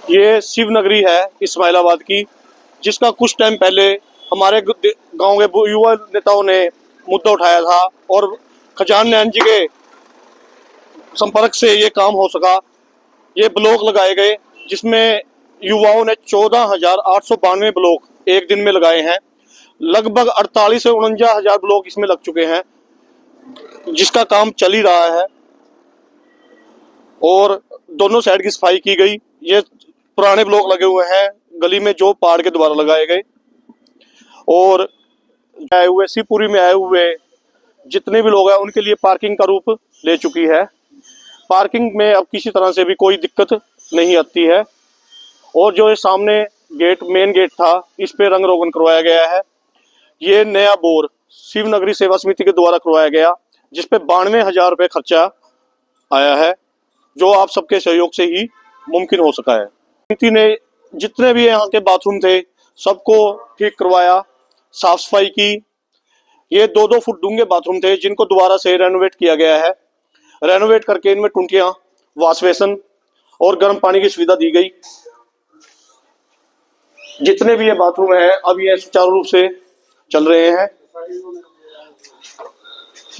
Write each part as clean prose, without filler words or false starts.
ये शिवनगरी है इस्माइलाबाद की, जिसका कुछ टाइम पहले हमारे गांव के युवा नेताओं ने मुद्दा उठाया था और खजान नैन जी के संपर्क से ये काम हो सका। ये ब्लॉक लगाए गए जिसमें युवाओं ने 14,892 ब्लॉक एक दिन में लगाए हैं। लगभग 48 से 49,000 ब्लॉक इसमें लग चुके हैं, जिसका काम चल ही रहा है और दोनों साइड की सफाई की गई। ये पुराने ब्लॉक लगे हुए हैं गली में जो पहाड़ के द्वारा लगाए गए, और आए हुए शिवपुरी में आए हुए जितने भी लोग हैं उनके लिए पार्किंग का रूप ले चुकी है। पार्किंग में अब किसी तरह से भी कोई दिक्कत नहीं आती है। और जो ये सामने मेन गेट था, इस पे रंग रोगन करवाया गया है। ये नया बोर शिवनगरी सेवा समिति के द्वारा करवाया गया, जिसपे 92,000 रुपये खर्चा आया है, जो आप सबके सहयोग से ही मुमकिन हो सका है। समिति ने जितने भी यहाँ के बाथरूम थे सबको ठीक करवाया, साफ सफाई की। ये 2-2 फुट डूंगे बाथरूम थे जिनको दोबारा से रेनोवेट किया गया है। रेनोवेट करके इनमें टुंटियां, वॉश बेसिन और गर्म पानी की सुविधा दी गई। जितने भी ये बाथरूम है अब ये सुचारू रूप से चल रहे हैं।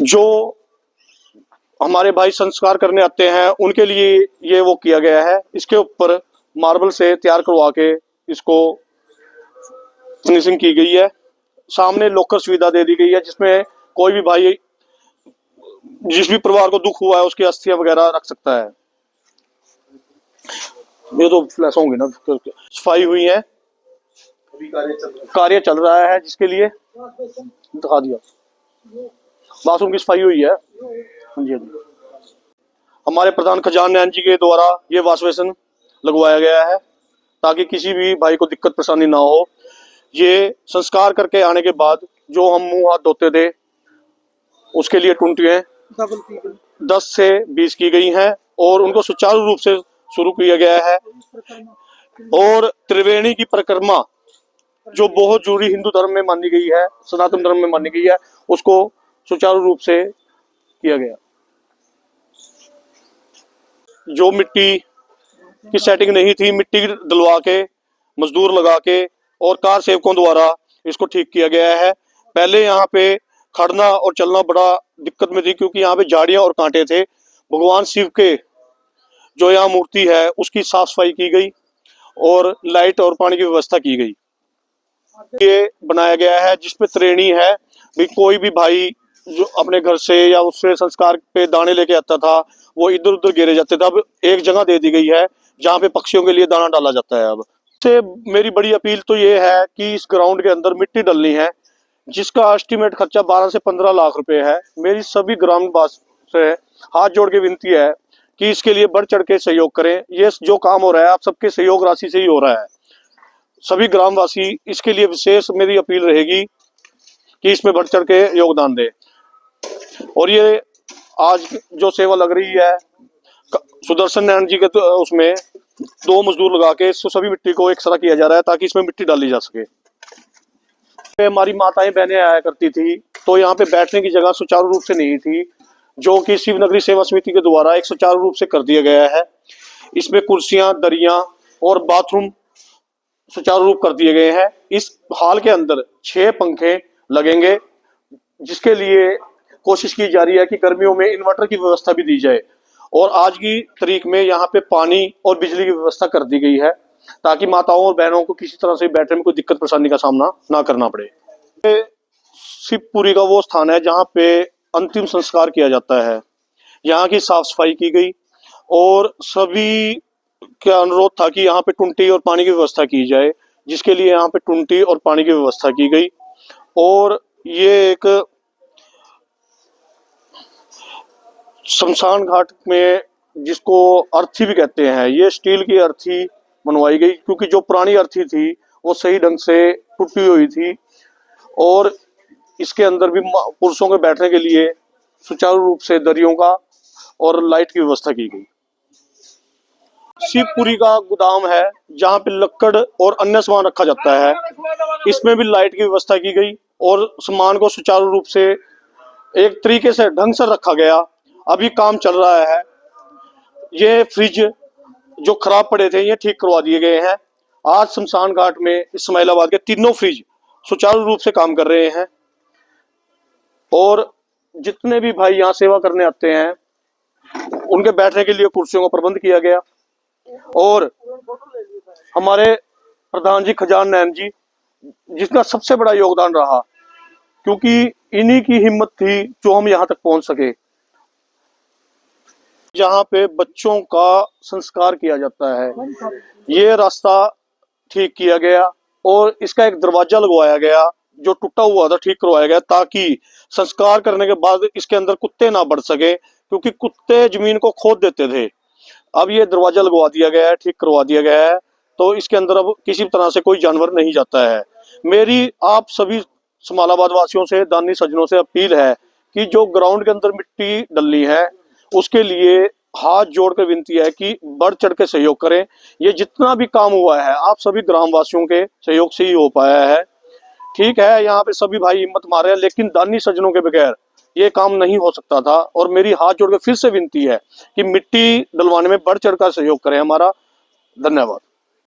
जो हमारे भाई संस्कार करने आते हैं उनके लिए ये वो किया गया है। इसके ऊपर मार्बल से तैयार करवा के इसको फिनिशिंग की गई है। सामने लॉकर सुविधा दे दी गई है, जिसमें कोई भी भाई जिस भी परिवार को दुख हुआ है उसकी अस्थियां वगैरह रख सकता है। ये तो फ्लैश होंगे ना, सफाई हुई है, कार्य चल रहा है, जिसके लिए दिखा दिया। बाथरूम की सफाई हुई है। हाँ जी, हमारे प्रधान खजान नैन जी के द्वारा ये वॉश बेसिन लगवाया गया है ताकि किसी भी भाई को दिक्कत परेशानी ना हो। ये संस्कार करके आने के बाद जो हम मुंह हाथ धोते थे उसके लिए टुंटियां 10 से 20 की गई हैं और उनको सुचारू रूप से शुरू किया गया है। और त्रिवेणी की परिक्रमा जो बहुत जरूरी हिंदू धर्म में मानी गई है, सनातन धर्म में मानी गई है, उसको सुचारू रूप से किया गया। जो मिट्टी की सेटिंग नहीं थी, मिट्टी डलवा के मजदूर लगा के और कार सेवकों द्वारा इसको ठीक किया गया है। पहले यहाँ पे खड़ना और चलना बड़ा दिक्कत में थी, क्योंकि यहाँ पे झाड़ियां और कांटे थे। भगवान शिव के जो यहाँ मूर्ति है उसकी साफ सफाई की गई और लाइट और पानी की व्यवस्था की गई। ये बनाया गया है जिसपे त्रिवेणी है भी, कोई भी भाई जो अपने घर से या उससे संस्कार पे दाने लेके आता था वो इधर उधर गिरे जाते थे। अब एक जगह दे दी गई है जहाँ पे पक्षियों के लिए दाना डाला जाता है। अब से मेरी बड़ी अपील तो ये है कि इस ग्राउंड के अंदर मिट्टी डलनी है, जिसका एस्टिमेट खर्चा 12 से 15 लाख रुपए है। मेरी सभी ग्रामवासियों से हाथ जोड़ के विनती है कि इसके लिए बढ़ चढ़ के सहयोग करें। ये जो काम हो रहा है आप सबके सहयोग राशि से ही हो रहा है। सभी ग्रामवासी इसके लिए विशेष मेरी अपील रहेगी कि इसमें बढ़ चढ़ के योगदान दे। और ये आज जो सेवा लग रही है सुदर्शन नैन जी के उसमें 2 मजदूर लगा के सभी मिट्टी को एक साथ किया जा रहा है ताकि इसमें मिट्टी डाली जा सके। हमारी माताएं बहनें आया करती थी तो यहाँ पे बैठने की जगह सुचारू रूप से नहीं थी, जो कि शिवनगरी सेवा समिति के द्वारा एक सुचारू रूप से कर दिया गया है। इसमें कुर्सियां, दरियां और बाथरूम सुचारू रूप कर दिए गए हैं। इस हॉल के अंदर 6 पंखे लगेंगे, जिसके लिए कोशिश की जा रही है कि गर्मियों में इन्वर्टर की व्यवस्था भी दी जाए। और आज की तारीख में यहाँ पे पानी और बिजली की व्यवस्था कर दी गई है ताकि माताओं और बहनों को किसी तरह से बैठने में कोई दिक्कत परेशानी का सामना ना करना पड़े। शिवपुरी का वो स्थान है जहाँ पे अंतिम संस्कार किया जाता है। यहाँ की साफ सफाई की गई और सभी का अनुरोध था कि यहाँ पे टुंटी और पानी की व्यवस्था की जाए, जिसके लिए यहाँ पे टुंटी और पानी की व्यवस्था की गई। और ये एक शमशान घाट में, जिसको अर्थी भी कहते हैं, ये स्टील की अर्थी बनवाई गई, क्योंकि जो पुरानी अर्थी थी वो सही ढंग से टूटी हुई थी। और इसके अंदर भी पुरुषों के बैठने के लिए सुचारू रूप से दरियों का और लाइट की व्यवस्था की गई। शिवपुरी का गोदाम है जहाँ पे लकड़ और अन्य सामान रखा जाता है, इसमें भी लाइट की व्यवस्था की गई और सामान को सुचारू रूप से एक तरीके से ढंग से रखा गया। अभी काम चल रहा है। ये फ्रिज जो खराब पड़े थे ये ठीक करवा दिए गए हैं। आज शमशान घाट में इस्माइलाबाद के तीनों फ्रिज सुचारू रूप से काम कर रहे हैं और जितने भी भाई यहाँ सेवा करने आते हैं उनके बैठने के लिए कुर्सियों का प्रबंध किया गया। और हमारे प्रधान जी खजान नैन जी, जिसका सबसे बड़ा योगदान रहा, क्योंकि इन्हीं की हिम्मत थी जो हम यहाँ तक पहुंच सके। जहाँ पे बच्चों का संस्कार किया जाता है, ये रास्ता ठीक किया गया और इसका एक दरवाजा लगवाया गया जो टूटा हुआ था, ठीक करवाया गया ताकि संस्कार करने के बाद इसके अंदर कुत्ते ना बढ़ सके, क्योंकि कुत्ते जमीन को खोद देते थे। अब ये दरवाजा लगवा दिया गया है, ठीक करवा दिया गया है, तो इसके अंदर अब किसी तरह से कोई जानवर नहीं जाता है। मेरी आप सभी समालाबाद वासियों से, दानी सज्जनों से अपील है कि जो ग्राउंड के अंदर मिट्टी डलनी है उसके लिए हाथ जोड़कर विनती है कि बढ़ चढ़ के सहयोग करें। ये जितना भी काम हुआ है आप सभी ग्रामवासियों के सहयोग से ही हो पाया है। ठीक है, यहाँ पे सभी भाई हिम्मत मार रहे हैं, लेकिन दानी सज्जनों के बगैर ये काम नहीं हो सकता था। और मेरी हाथ जोड़ के फिर से विनती है कि मिट्टी डलवाने में बढ़ चढ़ कर सहयोग करें हमारा। धन्यवाद।